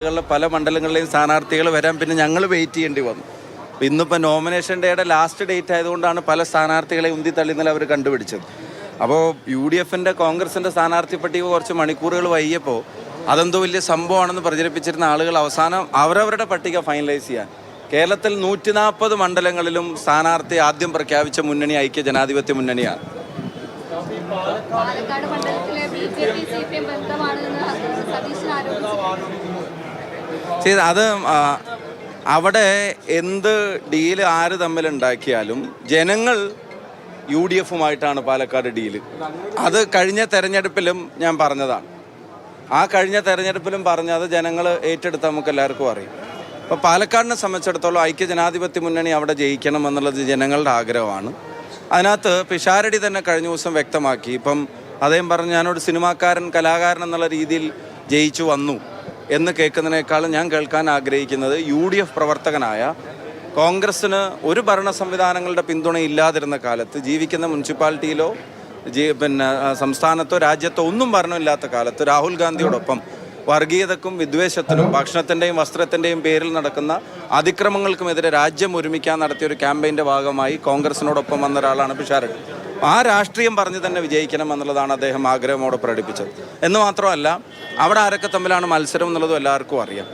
പല മണ്ഡലങ്ങളിലെയും സ്ഥാനാർത്ഥികൾ വരാൻ പിന്നെ ഞങ്ങൾ വെയിറ്റ് ചെയ്യേണ്ടി വന്നു. ഇന്നിപ്പോൾ നോമിനേഷൻ ഡേയുടെ ലാസ്റ്റ് ഡേറ്റ് ആയതുകൊണ്ടാണ് പല സ്ഥാനാർത്ഥികളെ ഉന്തി തള്ളിന്നലെ അവർ കണ്ടുപിടിച്ചത്. അപ്പോൾ UDFൻ്റെ കോൺഗ്രസിൻ്റെ സ്ഥാനാർത്ഥി പട്ടിക കുറച്ച് മണിക്കൂറുകൾ വൈകിയപ്പോൾ അതെന്തോ വലിയ സംഭവമാണെന്ന് പ്രചരിപ്പിച്ചിരുന്ന ആളുകൾ അവസാനം അവരവരുടെ പട്ടിക ഫൈനലൈസ് ചെയ്യാൻ കേരളത്തിൽ 140 മണ്ഡലങ്ങളിലും സ്ഥാനാർത്ഥി ആദ്യം പ്രഖ്യാപിച്ച മുന്നണി ഐക്യ ജനാധിപത്യ മുന്നണിയാണ്. പാലക്കാട് മണ്ഡലത്തിലെ BJP CPM ബന്ധമാണെന്ന് സതീശൻ ആരോപിച്ചു. അത് അവിടെ എന്ത് ഡീല് ആര് തമ്മിലുണ്ടാക്കിയാലും ജനങ്ങൾ UDFുമായിട്ടാണ് പാലക്കാട് ഡീല്. അത് കഴിഞ്ഞ തെരഞ്ഞെടുപ്പിലും ഞാൻ പറഞ്ഞതാണ്. ആ കഴിഞ്ഞ തെരഞ്ഞെടുപ്പിലും പറഞ്ഞത് ജനങ്ങൾ ഏറ്റെടുത്ത് നമുക്ക് എല്ലാവർക്കും അറിയാം. അപ്പോൾ പാലക്കാടിനെ സംബന്ധിച്ചിടത്തോളം ഐക്യ ജനാധിപത്യ മുന്നണി അവിടെ ജയിക്കണം എന്നുള്ളത് ജനങ്ങളുടെ ആഗ്രഹമാണ്. അതിനകത്ത് പിഷാരടി തന്നെ കഴിഞ്ഞ ദിവസം വ്യക്തമാക്കി. ഇപ്പം അദ്ദേഹം പറഞ്ഞു ഞാനൊരു സിനിമാക്കാരൻ കലാകാരൻ എന്നുള്ള രീതിയിൽ ജയിച്ചു വന്നു എന്ന് കേൾക്കുന്നതിനേക്കാളും ഞാൻ കേൾക്കാൻ ആഗ്രഹിക്കുന്നത് UDF പ്രവർത്തകനായ കോൺഗ്രസ്സിന് ഒരു ഭരണ സംവിധാനങ്ങളുടെ പിന്തുണ ഇല്ലാതിരുന്ന കാലത്ത് ജീവിക്കുന്ന മുനിസിപ്പാലിറ്റിയിലോ സംസ്ഥാനത്തോ രാജ്യത്തോ ഒന്നും ഭരണമില്ലാത്ത കാലത്ത് രാഹുൽ ഗാന്ധിയോടൊപ്പം വർഗീയതക്കും വിദ്വേഷത്തിനും ഭക്ഷണത്തിൻ്റെയും വസ്ത്രത്തിൻ്റെയും പേരിൽ നടക്കുന്ന അതിക്രമങ്ങൾക്കുമെതിരെ രാജ്യം ഒരുമിക്കാൻ നടത്തിയൊരു ക്യാമ്പയിൻ്റെ ഭാഗമായി കോൺഗ്രസിനോടൊപ്പം വന്ന ഒരാളാണ് പിഷാരടി. ആ രാഷ്ട്രീയം പറഞ്ഞ് തന്നെ വിജയിക്കണം എന്നുള്ളതാണ് അദ്ദേഹം ആഗ്രഹമോടെ പ്രകടിപ്പിച്ചത്. എന്ന് മാത്രമല്ല അവിടെ ആരൊക്കെ തമ്മിലാണ് മത്സരം എന്നുള്ളതും എല്ലാവർക്കും അറിയാം.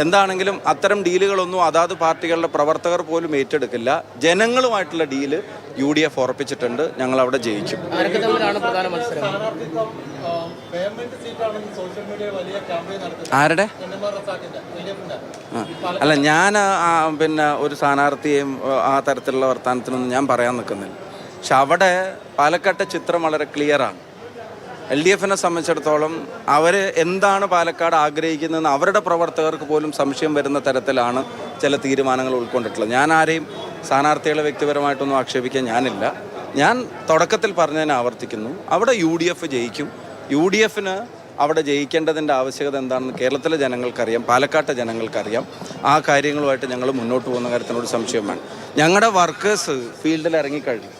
എന്താണെങ്കിലും അത്തരം ഡീലുകളൊന്നും അതാത് പാർട്ടികളുടെ പ്രവർത്തകർ പോലും ഏറ്റെടുക്കില്ല. ജനങ്ങളുമായിട്ടുള്ള ഡീല് UDF ഉറപ്പിച്ചിട്ടുണ്ട്. ഞങ്ങൾ അവിടെ ജയിക്കും. ആരുടെ അല്ല ഞാൻ ഒരു സ്ഥാനാർത്ഥിയെയും ആ തരത്തിലുള്ള വർത്തമാനത്തിനൊന്നും ഞാൻ പറയാൻ നിൽക്കുന്നില്ല. പക്ഷെ അവിടെ പാലക്കാട്ടെ ചിത്രം വളരെ ക്ലിയറാണ്. LDFനെ സംബന്ധിച്ചിടത്തോളം അവർ എന്താണ് പാലക്കാട് ആഗ്രഹിക്കുന്നതെന്ന് അവരുടെ പ്രവർത്തകർക്ക് പോലും സംശയം വരുന്ന തരത്തിലാണ് ചില തീരുമാനങ്ങൾ ഉൾക്കൊണ്ടിട്ടുള്ളത്. ഞാൻ ആരെയും സ്ഥാനാർത്ഥികളെ വ്യക്തിപരമായിട്ടൊന്നും ആക്ഷേപിക്കാൻ ഞാനില്ല. ഞാൻ തുടക്കത്തിൽ പറഞ്ഞതിനെ ആവർത്തിക്കുന്നു. അവിടെ UDF ജയിക്കും. UDFന് അവിടെ ജയിക്കേണ്ടതിൻ്റെ ആവശ്യകത എന്താണെന്ന് കേരളത്തിലെ ജനങ്ങൾക്കറിയാം, പാലക്കാട്ടെ ജനങ്ങൾക്കറിയാം. ആ കാര്യങ്ങളുമായിട്ട് ഞങ്ങൾ മുന്നോട്ട് പോകുന്ന കാര്യത്തിനോട് സംശയം വേണം. ഞങ്ങളുടെ വർക്കേഴ്സ് ഫീൽഡിൽ ഇറങ്ങിക്കഴിഞ്ഞു.